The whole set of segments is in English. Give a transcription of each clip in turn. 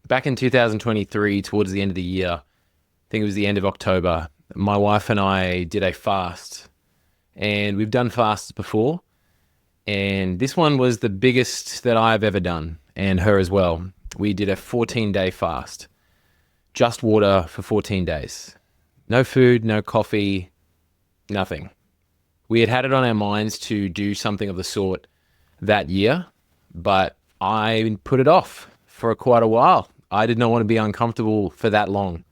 back in 2023, towards the end of the year, I think it was the end of October, my wife and I did a fast. And we've done fasts before. And this one was the biggest that I've ever done, and her as well. We did a 14-day fast. Just water for 14 days. No food, no coffee, nothing. We had it on our minds to do something of the sort that year, but I put it off for quite a while. I did not want to be uncomfortable for that long.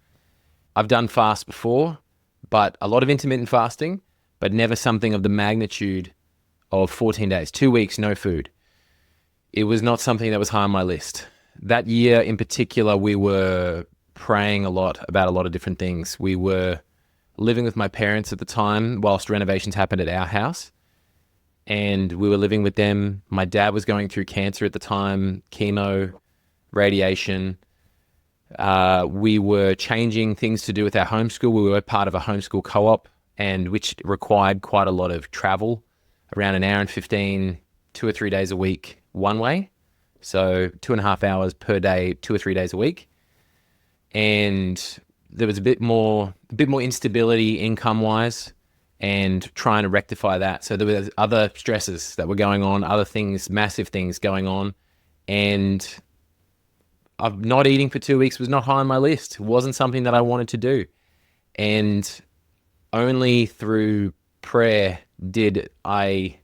I've done fast before, but a lot of intermittent fasting, but never something of the magnitude of 14 days, 2 weeks, no food. It was not something that was high on my list. That year in particular, we were praying a lot about a lot of different things. We were living with my parents at the time whilst renovations happened at our house, and we were living with them. My dad was going through cancer at the time, chemo, radiation. We were changing things to do with our homeschool. We were part of a homeschool co-op, and which required quite a lot of travel, around an hour and 15, 2 or 3 days a week one way. So 2.5 hours per day, 2 or 3 days a week. And there was a bit more instability income wise, and trying to rectify that. So there were other stresses that were going on, other things, massive things going on. And not eating for 2 weeks was not high on my list. It wasn't something that I wanted to do. And only through prayer did I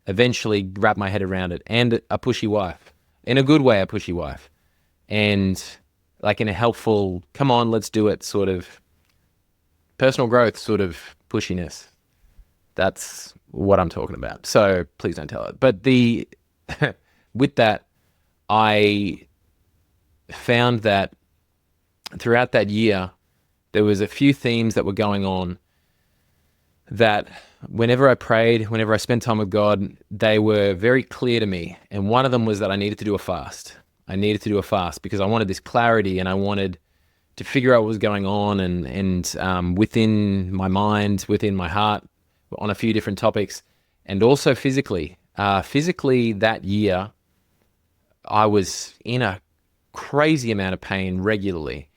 eventually wrap my head around it, and a pushy wife. In a good way, a pushy wife. And like in a helpful, come on, let's do it sort of personal growth sort of pushiness. That's what I'm talking about. So please don't tell it. But with that, I found that throughout that year, there was a few themes that were going on that whenever I prayed, whenever I spent time with God, they were very clear to me. And one of them was that I needed to do a fast. I needed to do a fast because I wanted this clarity, and I wanted to figure out what was going on and within my mind, within my heart, on a few different topics, and also physically. Physically that year, I was in a crazy amount of pain regularly,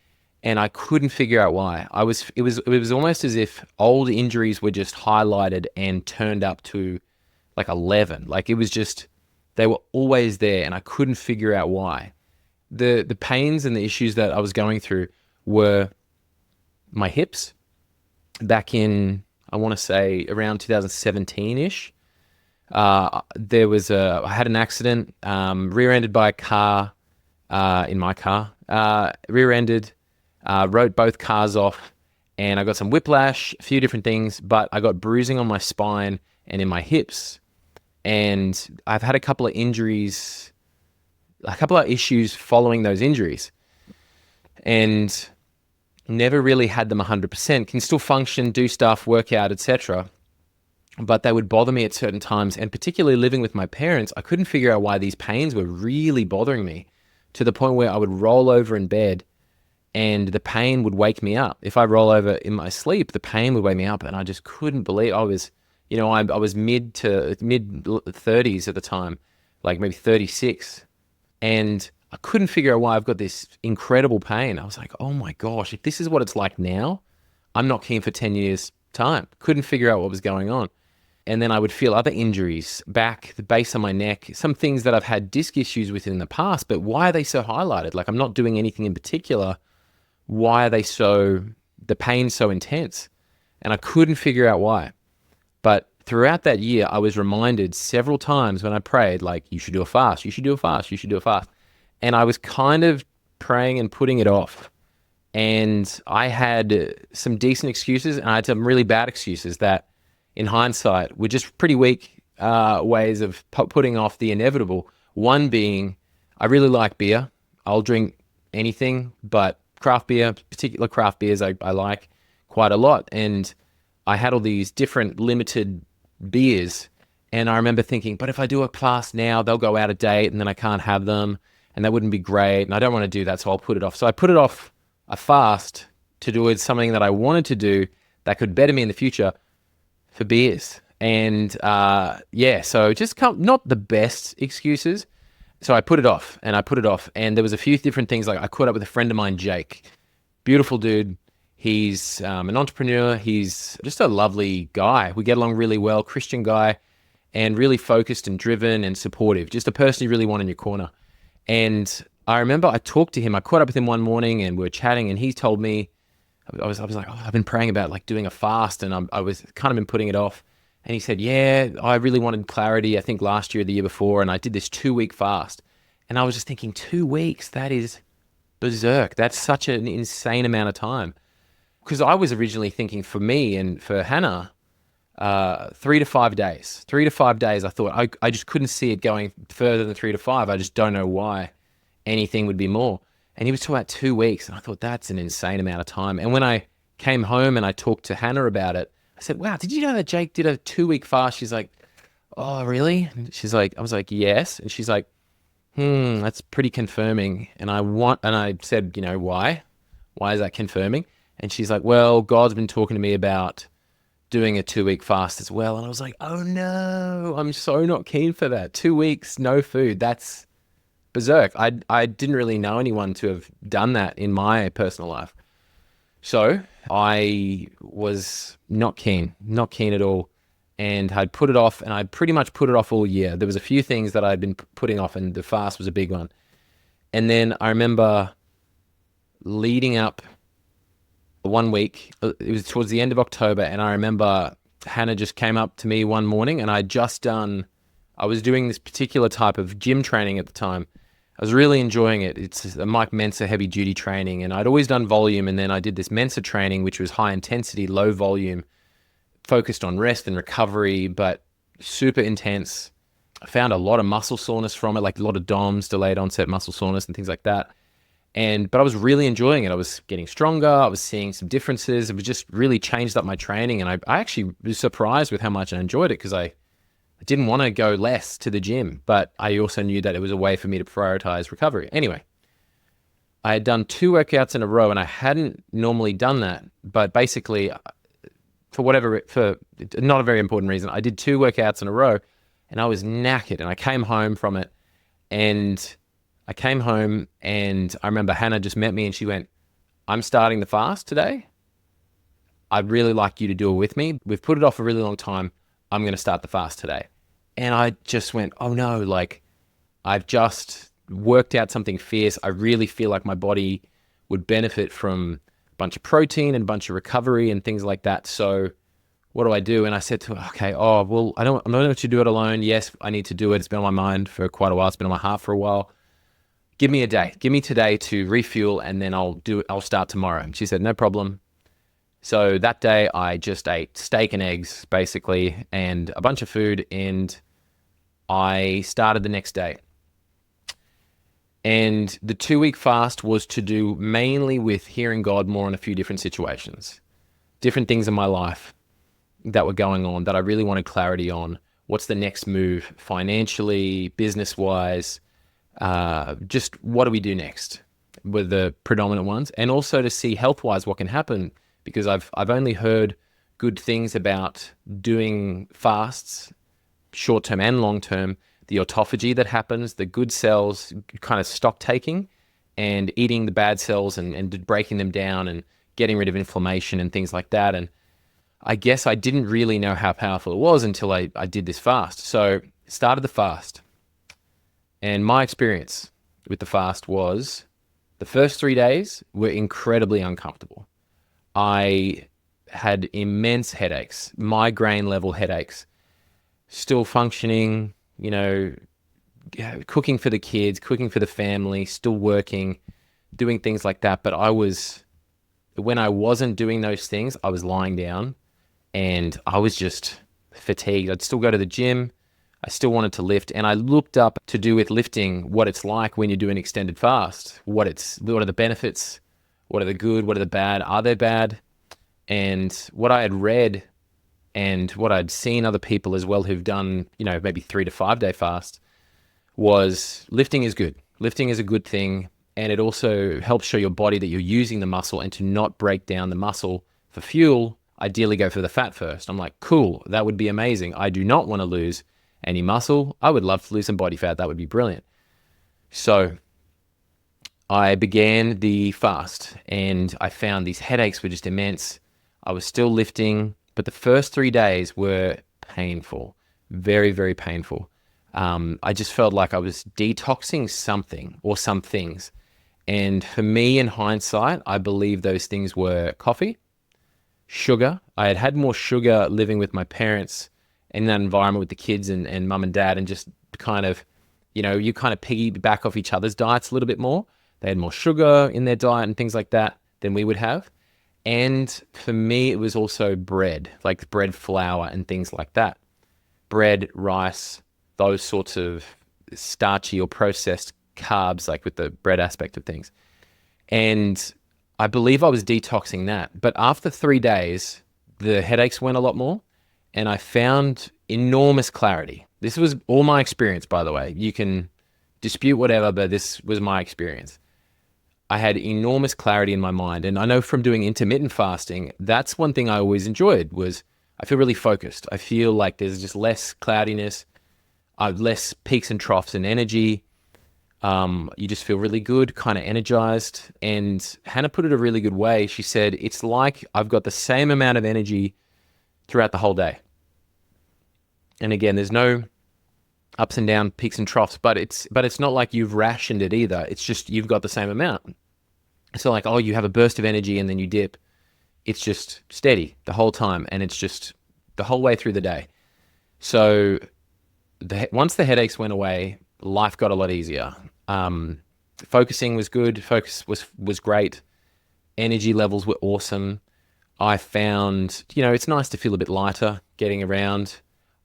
and I couldn't figure out why. It was almost as if old injuries were just highlighted and turned up to like 11. Like it was just, they were always there, and I couldn't figure out why. The pains and the issues that I was going through were my hips back in, I want to say around 2017-ish. I had an accident, rear-ended by a car, in my car, rear-ended, wrote both cars off, and I got some whiplash, a few different things, but I got bruising on my spine and in my hips. And I've had a couple of injuries, a couple of issues following those injuries, and never really had them 100%. Can still function, do stuff, work out, etc. But they would bother me at certain times, and particularly living with my parents, I couldn't figure out why these pains were really bothering me, to the point where I would roll over in bed and the pain would wake me up. If I roll over in my sleep, the pain would wake me up, and I just couldn't believe I was, I was mid 30s at the time, like maybe 36, and I couldn't figure out why I've got this incredible pain. I was like, oh my gosh, if this is what it's like now, I'm not keen for 10 years time. Couldn't figure out what was going on. And then I would feel other injuries, back, the base of my neck, some things that I've had disc issues with in the past, but why are they so highlighted? Like I'm not doing anything in particular. Why are the pain so intense? And I couldn't figure out why. But throughout that year, I was reminded several times when I prayed, like, you should do a fast, you should do a fast, you should do a fast. And I was kind of praying and putting it off. And I had some decent excuses, and I had some really bad excuses that, in hindsight, were just pretty weak ways of putting off the inevitable. One being, I really like beer. I'll drink anything, but craft beer, particular craft beers, I like quite a lot. And I had all these different limited beers, and I remember thinking, but if I do a fast now, they'll go out of date, and then I can't have them, and that wouldn't be great, and I don't want to do that, so I'll put it off. So I put it off a fast to do with something that I wanted to do that could better me in the future, for beers. And so just not the best excuses, So I put it off and I put it off. And there was a few different things. Like I caught up with a friend of mine, Jake, beautiful dude. He's an entrepreneur. He's just a lovely guy. We get along really well, Christian guy, and really focused and driven and supportive. Just a person you really want in your corner. And I remember I talked to him. I caught up with him one morning and we were chatting, and he told me, I was like, oh, I've been praying about like doing a fast, and I was kind of been putting it off. And he said, yeah, I really wanted clarity, I think last year or the year before, and I did this 2-week fast. And I was just thinking, 2 weeks, that is berserk. That's such an insane amount of time. Because I was originally thinking for me and for Hannah, 3 to 5 days. 3 to 5 days, I thought. I just couldn't see it going further than 3 to 5. I just don't know why anything would be more. And he was talking about 2 weeks, and I thought that's an insane amount of time. And when I came home and I talked to Hannah about it, I said, wow, did you know that Jake did a 2-week fast? She's like, oh, really? And she's like, I was like, yes. And she's like, that's pretty confirming. And I said, you know, why? Why is that confirming? And she's like, well, God's been talking to me about doing a 2-week fast as well. And I was like, oh no, I'm so not keen for that. 2 weeks, no food. That's berserk. I didn't really know anyone to have done that in my personal life. So I was not keen at all. And I'd put it off, and I pretty much put it off all year. There was a few things that I'd been putting off, and the fast was a big one. And then I remember leading up 1 week, it was towards the end of October, and I remember Hannah just came up to me one morning, and I was doing this particular type of gym training at the time. I was really enjoying it. It's a Mike Mensa heavy duty training, and I'd always done volume, and then I did this Mensa training, which was high intensity, low volume, focused on rest and recovery, but super intense. I found a lot of muscle soreness from it, like a lot of DOMS, delayed onset muscle soreness and things like that. But I was really enjoying it. I was getting stronger. I was seeing some differences. It was just really changed up my training. And I actually was surprised with how much I enjoyed it, because I didn't want to go less to the gym, but I also knew that it was a way for me to prioritize recovery. Anyway, I had done 2 workouts in a row, and I hadn't normally done that. But basically, for not a very important reason, I did 2 workouts in a row, and I was knackered. And I came home from it, and I remember Hannah just met me, and she went, I'm starting the fast today. I'd really like you to do it with me. We've put it off a really long time. I'm going to start the fast today. And I just went, oh no, like I've just worked out something fierce. I really feel like my body would benefit from a bunch of protein and a bunch of recovery and things like that. So what do I do? And I said to her, okay, oh, well, I'm not going to do it alone. Yes, I need to do it. It's been on my mind for quite a while. It's been on my heart for a while. Give me a day. Give me today to refuel, and then I'll start tomorrow. And she said, no problem. So that day I just ate steak and eggs basically, and a bunch of food, and I started the next day. And the 2-week fast was to do mainly with hearing God more in a few different situations, different things in my life that were going on that I really wanted clarity on. What's the next move financially, business-wise? Just what do we do next were the predominant ones. And also to see health-wise what can happen, because I've only heard good things about doing fasts, short-term and long-term, the autophagy that happens, the good cells kind of stock taking and eating the bad cells and breaking them down and getting rid of inflammation and things like that. And I guess I didn't really know how powerful it was until I did this fast. So started the fast. And my experience with the fast was the first 3 days were incredibly uncomfortable. I had immense headaches, migraine level headaches, still functioning, cooking for the kids, cooking for the family, still working, doing things like that. But when I wasn't doing those things, I was lying down and I was just fatigued. I'd still go to the gym. I still wanted to lift, and I looked up to do with lifting what it's like when you do an extended fast. What are the benefits? What are the good? What are the bad? Are they bad? And what I had read and what I'd seen other people as well who've done, maybe 3 to 5 day fast, was lifting is good. Lifting is a good thing, and it also helps show your body that you're using the muscle, and to not break down the muscle for fuel, ideally go for the fat first. I'm like, cool, that would be amazing. I do not want to lose any muscle. I would love to lose some body fat. That would be brilliant. So I began the fast and I found these headaches were just immense. I was still lifting, but the first 3 days were painful, very, very painful. I just felt like I was detoxing something or some things. And for me, in hindsight, I believe those things were coffee, sugar. I had more sugar living with my parents in that environment with the kids and mum and dad, and just kind of, you kind of piggyback off each other's diets a little bit more. They had more sugar in their diet and things like that than we would have. And for me, it was also bread, like bread flour and things like that. Bread, rice, those sorts of starchy or processed carbs, like with the bread aspect of things. And I believe I was detoxing that. But after 3 days, the headaches went a lot more and I found enormous clarity. This was all my experience, by the way. You can dispute whatever, but this was my experience. I had enormous clarity in my mind. And I know from doing intermittent fasting, that's one thing I always enjoyed was I feel really focused. I feel like there's just less cloudiness, less peaks and troughs in energy. You just feel really good, kind of energized. And Hannah put it a really good way. She said, it's like I've got the same amount of energy throughout the whole day. And again, there's no ups and down, peaks and troughs, but it's not like you've rationed it either. It's just you've got the same amount. So like, oh, you have a burst of energy and then you dip. It's just steady the whole time, and it's just the whole way through the day. So once the headaches went away, life got a lot easier. Focusing was good. Focus was great. Energy levels were awesome. I found, it's nice to feel a bit lighter getting around.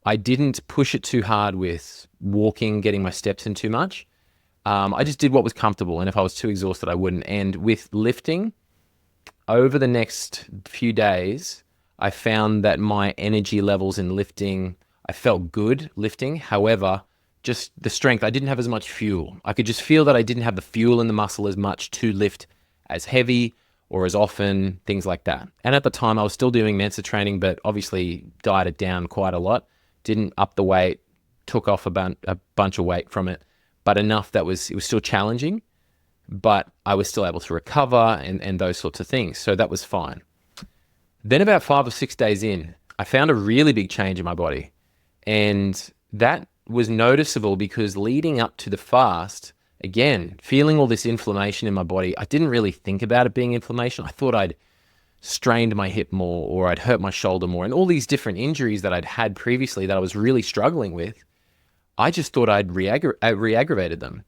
I didn't push it too hard with walking, getting my steps in too much. I just did what was comfortable. And if I was too exhausted, I wouldn't. And with lifting, over the next few days, I found that my energy levels in lifting, I felt good lifting. However, just the strength, I didn't have as much fuel. I could just feel that I didn't have the fuel in the muscle as much to lift as heavy or as often, things like that. And at the time, I was still doing Mensa training, but obviously dieted down quite a lot. Didn't up the weight, took off a bunch of weight from it, but enough that it was still challenging, but I was still able to recover and those sorts of things. So that was fine. Then about 5 or 6 days in, I found a really big change in my body. And that was noticeable because leading up to the fast, again, feeling all this inflammation in my body, I didn't really think about it being inflammation. I thought I'd strained my hip more or I'd hurt my shoulder more, and all these different injuries that I'd had previously that I was really struggling with, I just thought I'd re-aggravated them.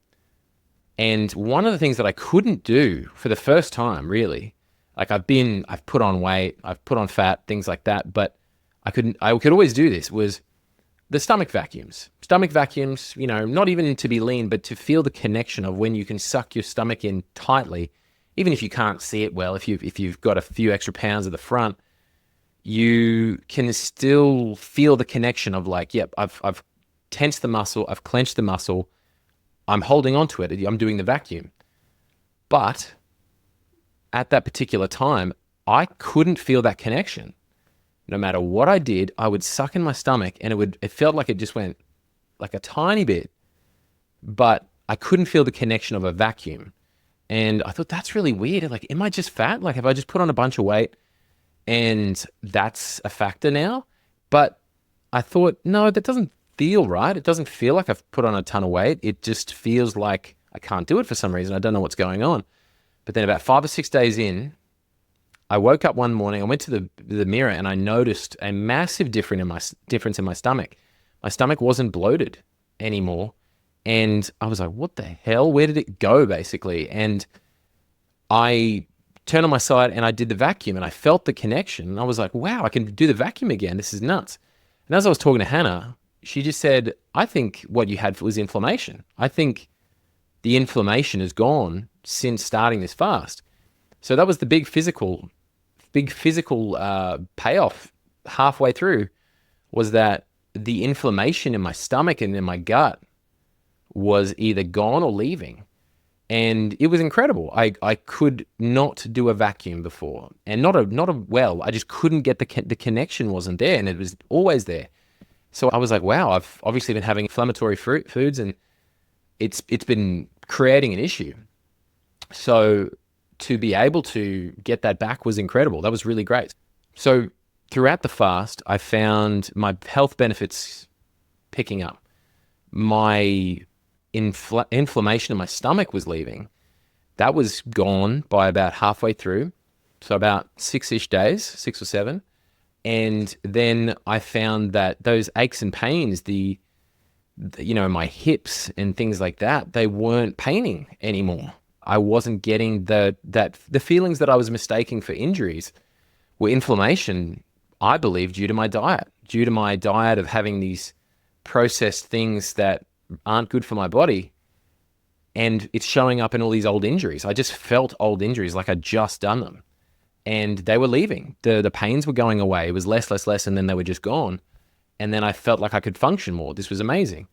And one of the things that I couldn't do for the first time, really, like I've put on weight, I've put on fat, things like that, but I could always do this, was the stomach vacuums. Stomach vacuums, not even to be lean, but to feel the connection of when you can suck your stomach in tightly. Even if you can't see it well, if you've got a few extra pounds at the front, you can still feel the connection of like, yep, I've tensed the muscle, I've clenched the muscle, I'm holding on to it, I'm doing the vacuum. But at that particular time, I couldn't feel that connection. No matter what I did, I would suck in my stomach and it felt like it just went like a tiny bit, but I couldn't feel the connection of a vacuum. And I thought, that's really weird. Like, am I just fat? Like, have I just put on a bunch of weight and that's a factor now? But I thought, no, that doesn't feel right. It doesn't feel like I've put on a ton of weight. It just feels like I can't do it for some reason. I don't know what's going on. But then about 5 or 6 days in, I woke up one morning, I went to the mirror and I noticed a massive difference in my stomach. My stomach wasn't bloated anymore. And I was like, what the hell? Where did it go, basically? And I turned on my side and I did the vacuum and I felt the connection. And I was like, wow, I can do the vacuum again. This is nuts. And as I was talking to Hannah, she just said, I think what you had was inflammation. I think the inflammation is gone since starting this fast. So that was the big physical payoff halfway through, was that the inflammation in my stomach and in my gut was either gone or leaving. And it was incredible. I could not do a vacuum before, and not a well. I just couldn't get the connection wasn't there, and it was always there. So I was like, wow, I've obviously been having inflammatory foods, and it's been creating an issue. So to be able to get that back was incredible. That was really great. So throughout the fast, I found my health benefits picking up. My inflammation in my stomach was leaving. That was gone by about halfway through. So about 6-ish days, 6 or 7. And then I found that those aches and pains, my hips and things like that, they weren't paining anymore. I wasn't getting the feelings that I was mistaking for injuries were inflammation, I believe, due to my diet of having these processed things that aren't good for my body. And it's showing up in all these old injuries. I just felt old injuries like I'd just done them. And they were leaving. The pains were going away. It was less, and then they were just gone. And then I felt like I could function more. This was amazing.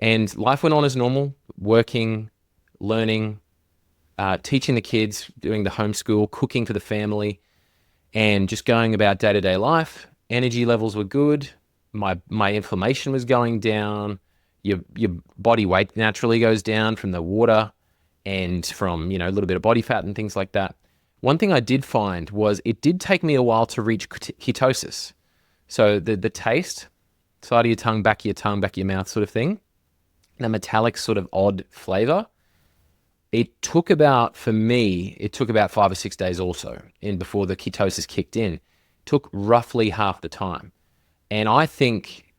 And life went on as normal, working, learning, teaching the kids, doing the homeschool, cooking for the family, and just going about day-to-day life. Energy levels were good. My inflammation was going down. Your body weight naturally goes down from the water and from, a little bit of body fat and things like that. One thing I did find was it did take me a while to reach ketosis. So the taste, side of your tongue, back of your mouth sort of thing, the metallic sort of odd flavor, it took about 5 or 6 days also before the ketosis kicked in. It took roughly half the time. And I think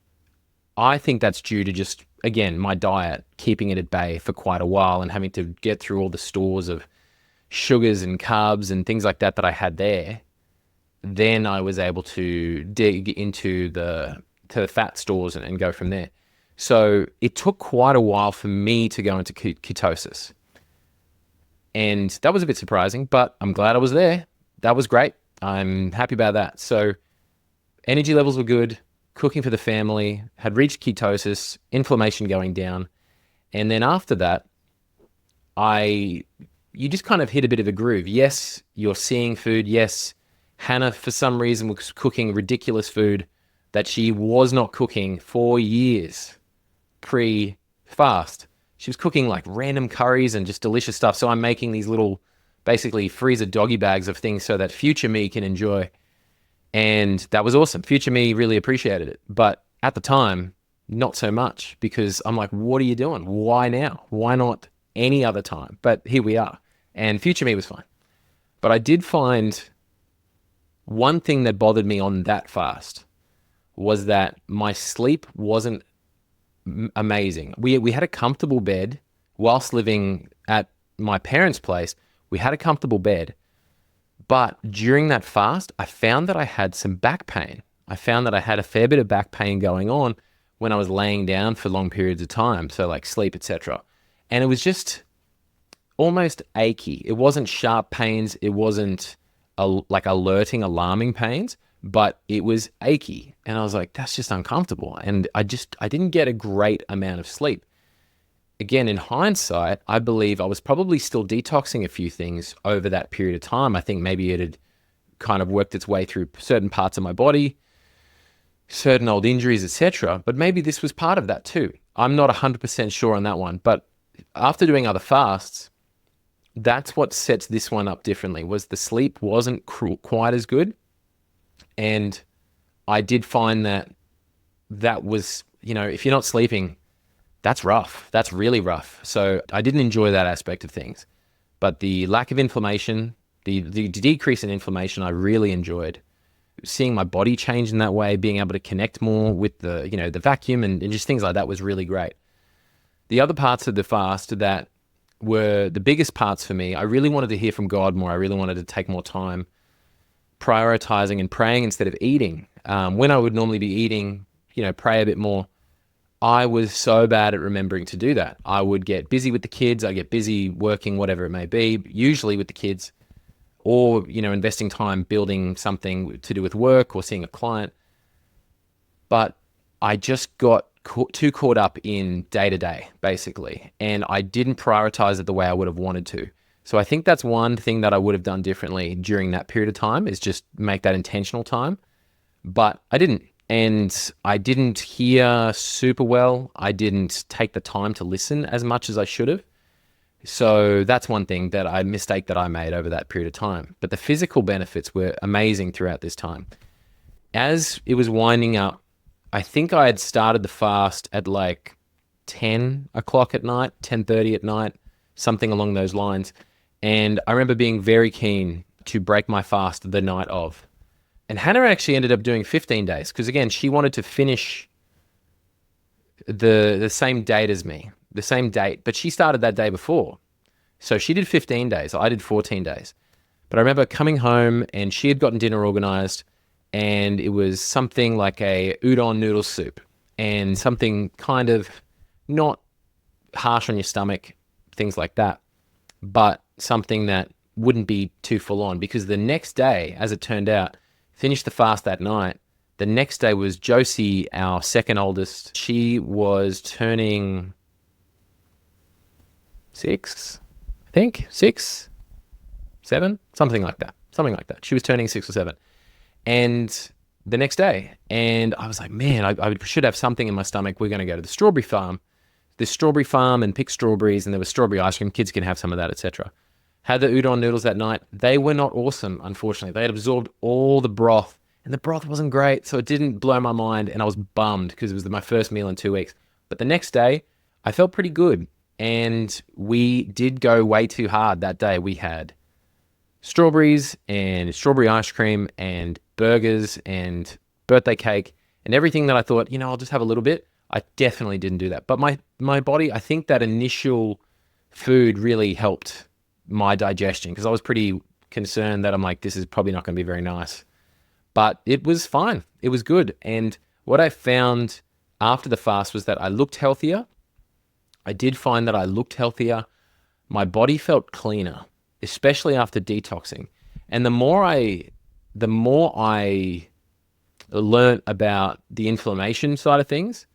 that's due to just, again, my diet, keeping it at bay for quite a while and having to get through all the stores of sugars and carbs and things like that I had there. Then I was able to dig into the fat stores and go from there. So it took quite a while for me to go into ketosis. And that was a bit surprising, but I'm glad I was there. That was great. I'm happy about that. So energy levels were good, cooking for the family, had reached ketosis, inflammation going down. And then after that, you just kind of hit a bit of a groove. Yes, you're seeing food. Yes, Hannah, for some reason, was cooking ridiculous food that she was not cooking for years pre-fast. She was cooking like random curries and just delicious stuff. So I'm making these little, basically freezer doggy bags of things so that future me can enjoy. And that was awesome. Future me really appreciated it. But at the time, not so much, because I'm like, what are you doing? Why now? Why not any other time? But here we are. And future me was fine. But I did find one thing that bothered me on that fast was that my sleep wasn't amazing. We had a comfortable bed whilst living at my parents' place. We had a comfortable bed. But during that fast, I found that I had some back pain. I found that I had a fair bit of back pain going on when I was laying down for long periods of time, so like sleep, etc. And it was just almost achy. It wasn't sharp pains. It wasn't like alerting, alarming pains, but it was achy. And I was like, that's just uncomfortable. And I didn't get a great amount of sleep. Again, in hindsight, I believe I was probably still detoxing a few things over that period of time. I think maybe it had kind of worked its way through certain parts of my body, certain old injuries, etc. But maybe this was part of that too. I'm not 100% sure on that one. But after doing other fasts, that's what sets this one up differently, was the sleep wasn't quite as good. And I did find that was, if you're not sleeping, that's rough. That's really rough. So I didn't enjoy that aspect of things. But the lack of inflammation, the decrease in inflammation, I really enjoyed. Seeing my body change in that way, being able to connect more with the vacuum and just things like that was really great. The other parts of the fast that were the biggest parts for me, I really wanted to hear from God more. I really wanted to take more time prioritizing and praying instead of eating. When I would normally be eating, pray a bit more, I was so bad at remembering to do that. I would get busy with the kids. I get busy working, whatever it may be, usually with the kids, or, investing time building something to do with work or seeing a client. But I just got too caught up in day-to-day, basically, and I didn't prioritize it the way I would have wanted to. So I think that's one thing that I would have done differently during that period of time, is just make that intentional time. But I didn't. and I didn't hear super well. I didn't take the time to listen as much as I should have. So that's one thing mistake that I made over that period of time. But the physical benefits were amazing throughout this time. As it was winding up, I think I had started the fast at like 10 o'clock at night, 10:30 at night, something along those lines. And I remember being very keen to break my fast the night of. And Hannah actually ended up doing 15 days because, again, she wanted to finish the same date as me, the same date, but she started that day before. So she did 15 days. I did 14 days. But I remember coming home and she had gotten dinner organized, and it was something like a udon noodle soup and something kind of not harsh on your stomach, things like that, but something that wouldn't be too full on, because the next day, as it turned out, finished the fast that night. The next day was Josie, our second oldest. She was turning 6, I think, 6, 7, something like that. She was turning 6 or 7. And the next day, and I was like, man, I should have something in my stomach. We're going to go to the strawberry farm. This strawberry farm and pick strawberries, and there was strawberry ice cream. Kids can have some of that, etc. Had the udon noodles that night. They were not awesome, unfortunately. They had absorbed all the broth, and the broth wasn't great, so it didn't blow my mind, and I was bummed because it was my first meal in 2 weeks. But the next day, I felt pretty good, and we did go way too hard that day. We had strawberries and strawberry ice cream and burgers and birthday cake and everything that I thought, I'll just have a little bit. I definitely didn't do that. But my body, I think that initial food really helped my digestion, because I was pretty concerned that I'm like, this is probably not going to be very nice. But it was fine. It was good. And what I found after the fast was that I looked healthier. I did find that I looked healthier. My body felt cleaner, especially after detoxing. And the more I learned about the inflammation side of things,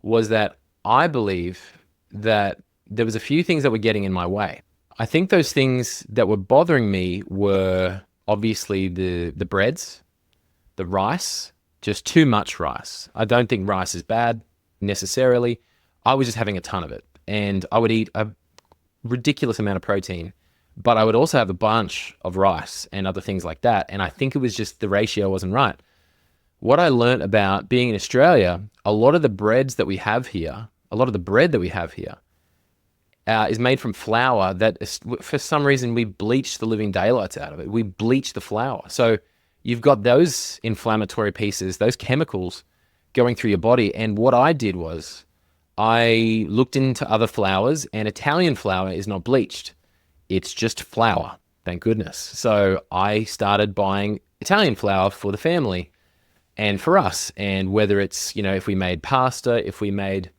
was that I believe that there was a few things that were getting in my way. I think those things that were bothering me were obviously the breads, the rice, just too much rice. I don't think rice is bad necessarily. I was just having a ton of it, and I would eat a ridiculous amount of protein, but I would also have a bunch of rice and other things like that. And I think it was just the ratio wasn't right. What I learned about being in Australia, a lot of the bread that we have here is made from flour that is, for some reason we bleach the living daylights out of it. We bleach the flour. So you've got those inflammatory pieces, those chemicals going through your body. And what I did was I looked into other flours, and Italian flour is not bleached. It's just flour, thank goodness. So I started buying Italian flour for the family and for us. And whether it's, if we made pasta, if we made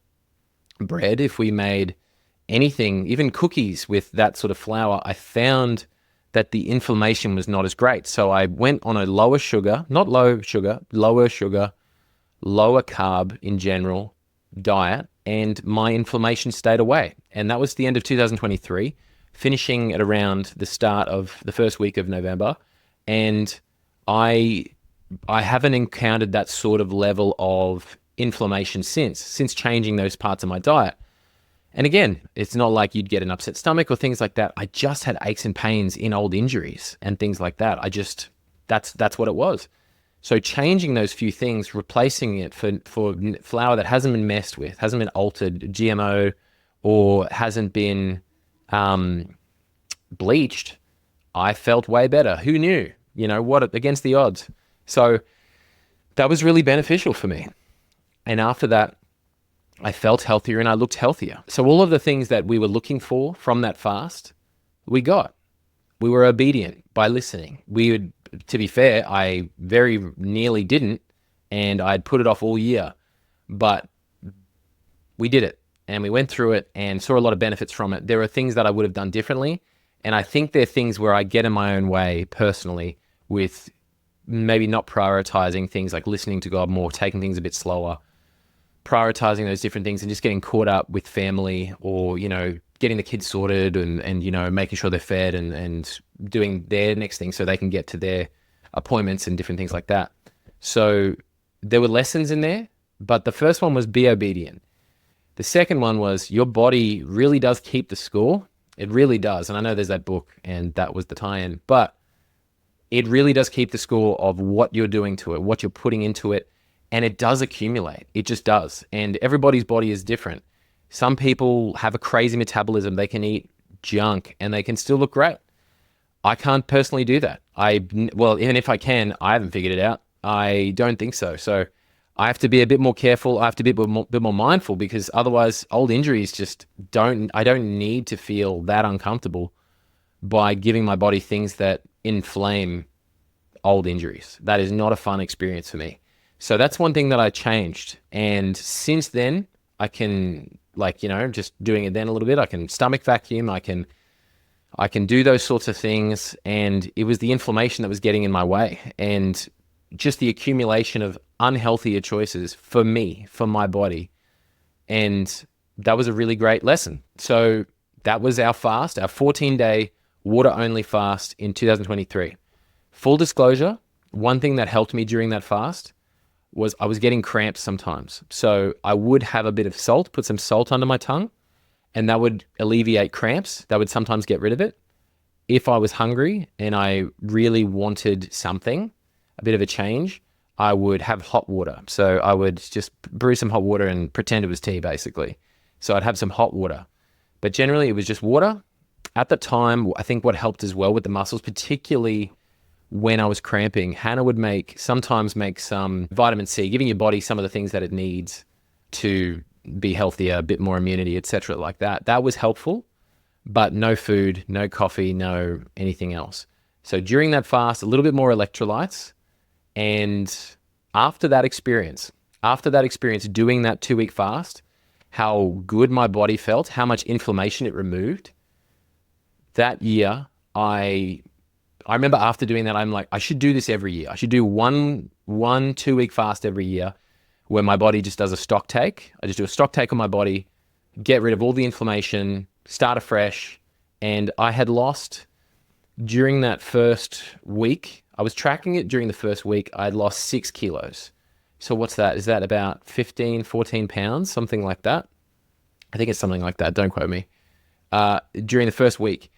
bread, if we made anything, even cookies with that sort of flour, I found that the inflammation was not as great. So I went on a lower sugar, lower carb in general diet, and my inflammation stayed away. And that was the end of 2023, finishing at around the start of the first week of November. And I haven't encountered that sort of level of inflammation since changing those parts of my diet. And again, it's not like you'd get an upset stomach or things like that. I just had aches and pains in old injuries and things like that. That's what it was. So changing those few things, replacing it for flour that hasn't been messed with, hasn't been altered, GMO, or hasn't been bleached, I felt way better. Who knew? What, against the odds. So that was really beneficial for me. And after that, I felt healthier and I looked healthier. So all of the things that we were looking for from that fast, we got. We were obedient by listening. To be fair, I very nearly didn't, and I'd put it off all year, but we did it and we went through it and saw a lot of benefits from it. There are things that I would have done differently, and I think they're things where I get in my own way personally with maybe not prioritizing things like listening to God more, taking things a bit slower, prioritizing those different things and just getting caught up with family, or, getting the kids sorted and making sure they're fed and doing their next thing so they can get to their appointments and different things like that. So there were lessons in there, but the first one was be obedient. The second one was your body really does keep the score. It really does. And I know there's that book and that was the tie-in, but it really does keep the score of what you're doing to it, what you're putting into it. And it does accumulate. It just does. And everybody's body is different. Some people have a crazy metabolism. They can eat junk and they can still look great. I can't personally do that. Well, even if I can, I haven't figured it out. I don't think so. So I have to be a bit more careful. I have to be a bit more mindful, because otherwise old injuries just I don't need to feel that uncomfortable by giving my body things that inflame old injuries. That is not a fun experience for me. So that's one thing that I changed. And since then, I can, just doing it then a little bit, I can stomach vacuum, I can do those sorts of things. And it was the inflammation that was getting in my way, and just the accumulation of unhealthier choices for me, for my body. And that was a really great lesson. So that was our fast, our 14-day water-only fast in 2023. Full disclosure, one thing that helped me during that fast was I was getting cramps sometimes. So I would have a bit of salt, put some salt under my tongue, and that would alleviate cramps. That would sometimes get rid of it. If I was hungry and I really wanted something, a bit of a change, I would have hot water. So I would just brew some hot water and pretend it was tea, basically. So I'd have some hot water. But generally, it was just water. At the time, I think what helped as well with the muscles, particularly when I was cramping, Hannah would sometimes make some vitamin C, giving your body some of the things that it needs to be healthier, a bit more immunity, etc., like that. That was helpful, but no food, no coffee, no anything else. So during that fast, a little bit more electrolytes. And after that experience, doing that 2-week fast, how good my body felt, how much inflammation it removed, that year, I remember after doing that, I'm like, I should do this every year. I should do one 2-week fast every year where my body just does a stock take. I just do a stock take on my body, get rid of all the inflammation, start afresh. And I had lost, during that first week, I was tracking it during the first week, I had lost 6 kilos. So what's that? Is that about 15, 14 pounds, something like that? I think it's something like that. Don't quote me. During the first week.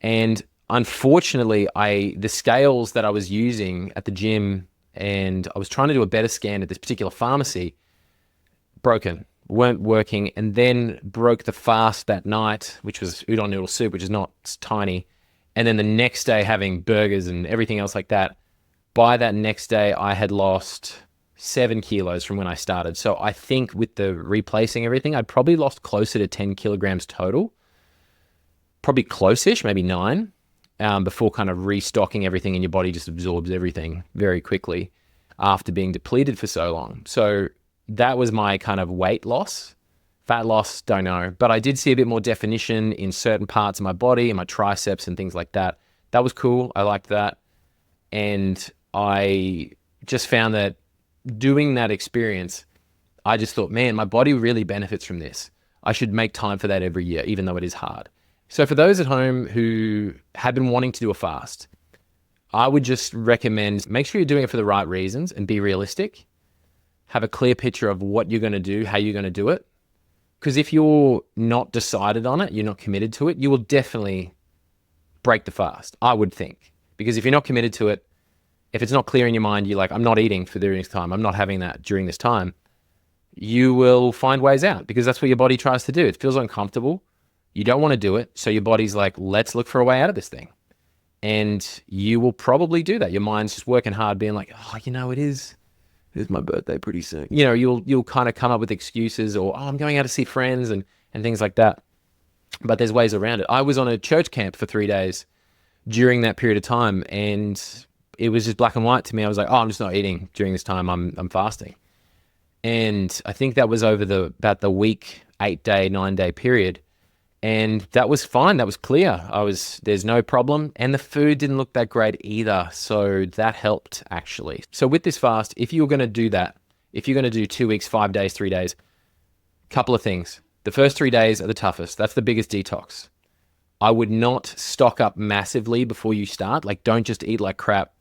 And unfortunately, the scales that I was using at the gym, and I was trying to do a better scan at this particular pharmacy, weren't working, and then broke the fast that night, which was udon noodle soup, which is not tiny. And then the next day having burgers and everything else like that. By that next day, I had lost 7 kilos from when I started. So I think with the replacing everything, I'd probably lost closer to 10 kilograms total. Probably close-ish, maybe 9, before kind of restocking everything, and your body just absorbs everything very quickly after being depleted for so long. So that was my kind of weight loss. Fat loss, don't know. But I did see a bit more definition in certain parts of my body, in my triceps and things like that. That was cool. I liked that. And I just found that doing that experience, I just thought, man, my body really benefits from this. I should make time for that every year, even though it is hard. So for those at home who have been wanting to do a fast, I would just recommend, make sure you're doing it for the right reasons and be realistic. Have a clear picture of what you're going to do, how you're going to do it. Because if you're not decided on it, you're not committed to it, you will definitely break the fast, I would think. Because if you're not committed to it, if it's not clear in your mind, you're like, I'm not eating for during this time, I'm not having that during this time, you will find ways out, because that's what your body tries to do. It feels uncomfortable. You don't want to do it. So your body's like, let's look for a way out of this thing. And you will probably do that. Your mind's just working hard, being like, oh, it is my birthday pretty soon. You'll kind of come up with excuses, or, oh, I'm going out to see friends and things like that. But there's ways around it. I was on a church camp for 3 days during that period of time, and it was just black and white to me. I was like, oh, I'm just not eating during this time. I'm fasting. And I think that was over about the week, 8-day, 9-day period. And that was fine. That was clear. There's no problem. And the food didn't look that great either. So that helped, actually. So with this fast, if you're going to do that, if you're going to do 2 weeks, 5 days, 3 days, couple of things. The first 3 days are the toughest. That's the biggest detox. I would not stock up massively before you start. Like, don't just eat like crap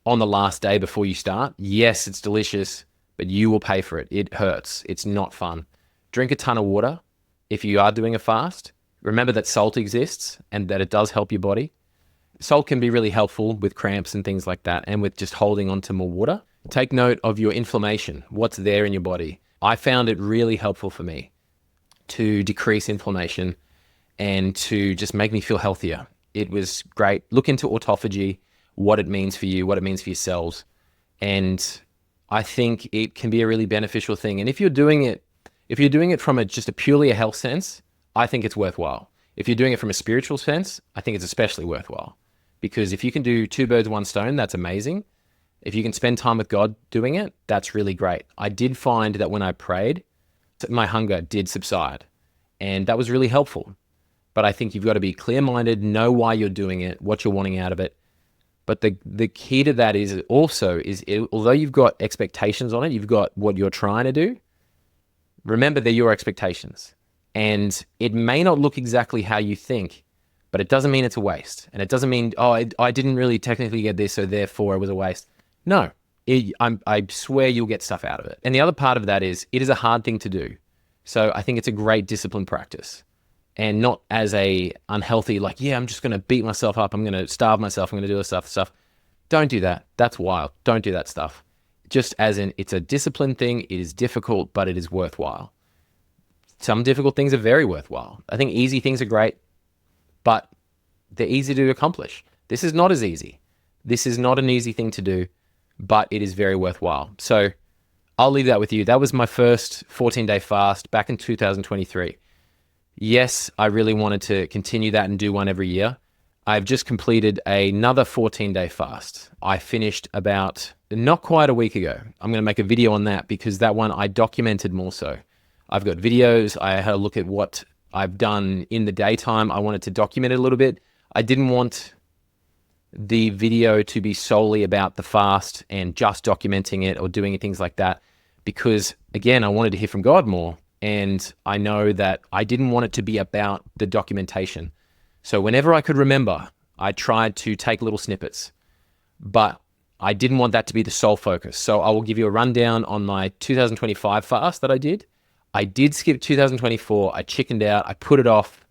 on the last day before you start. Yes, it's delicious, but you will pay for it. It hurts. It's not fun. Drink a ton of water if you are doing a fast. Remember that salt exists and that it does help your body. Salt can be really helpful with cramps and things like that, and with just holding on to more water. Take note of your inflammation, what's there in your body. I found it really helpful for me to decrease inflammation and to just make me feel healthier. It was great. Look into autophagy, what it means for you, what it means for your cells. And I think it can be a really beneficial thing. And if you're doing it from just a purely a health sense, I think it's worthwhile. If you're doing it from a spiritual sense, I think it's especially worthwhile. Because if you can do 2 birds, 1 stone, that's amazing. If you can spend time with God doing it, that's really great. I did find that when I prayed, my hunger did subside. And that was really helpful. But I think you've got to be clear-minded, know why you're doing it, what you're wanting out of it. But the key to that is although you've got expectations on it, you've got what you're trying to do, remember they're your expectations. And it may not look exactly how you think, but it doesn't mean it's a waste. And it doesn't mean, I didn't really technically get this, so therefore it was a waste. No, I swear you'll get stuff out of it. And the other part of that is, it is a hard thing to do. So I think it's a great discipline practice. And not as a unhealthy, like, yeah, I'm just going to beat myself up. I'm going to starve myself. I'm going to do this stuff. Don't do that. That's wild. Don't do that stuff. Just as in, it's a discipline thing. It is difficult, but it is worthwhile. Some difficult things are very worthwhile. I think easy things are great, but they're easy to accomplish. This is not as easy. This is not an easy thing to do, but it is very worthwhile. So I'll leave that with you. That was my first 14-day fast back in 2023. Yes, I really wanted to continue that and do one every year. I've just completed another 14-day fast. I finished about not quite a week ago. I'm going to make a video on that because that one I documented more so. I've got videos. I had a look at what I've done in the daytime. I wanted to document it a little bit. I didn't want the video to be solely about the fast and just documenting it or doing things like that because, again, I wanted to hear from God more. And I know that I didn't want it to be about the documentation. So whenever I could remember, I tried to take little snippets, but I didn't want that to be the sole focus. So I will give you a rundown on my 2025 fast that I did. I did skip 2024. I chickened out. I put it off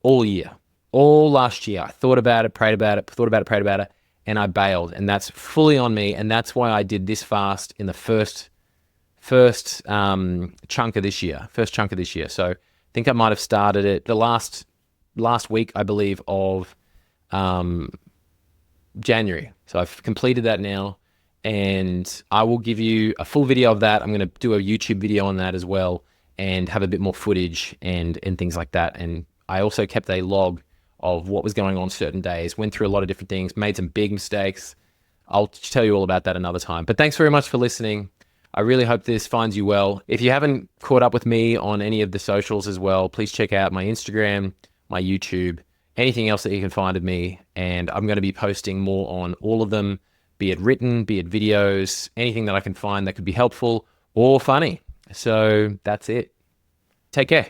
all year, all last year. I thought about it, prayed about it, prayed about it, and I bailed. And that's fully on me. And that's why I did this fast in the first chunk of this year. So I think I might have started it the last week, I believe, of January. So I've completed that now, and I will give you a full video of that. I'm going to do a YouTube video on that as well and have a bit more footage and things like that. And I also kept a log of what was going on certain days, went through a lot of different things, made some big mistakes. I'll tell you all about that another time. But thanks very much for listening. I really hope this finds you well. If you haven't caught up with me on any of the socials as well, please check out my Instagram, my YouTube, anything else that you can find of me. And I'm going to be posting more on all of them, be it written, be it videos, anything that I can find that could be helpful or funny. So that's it. Take care.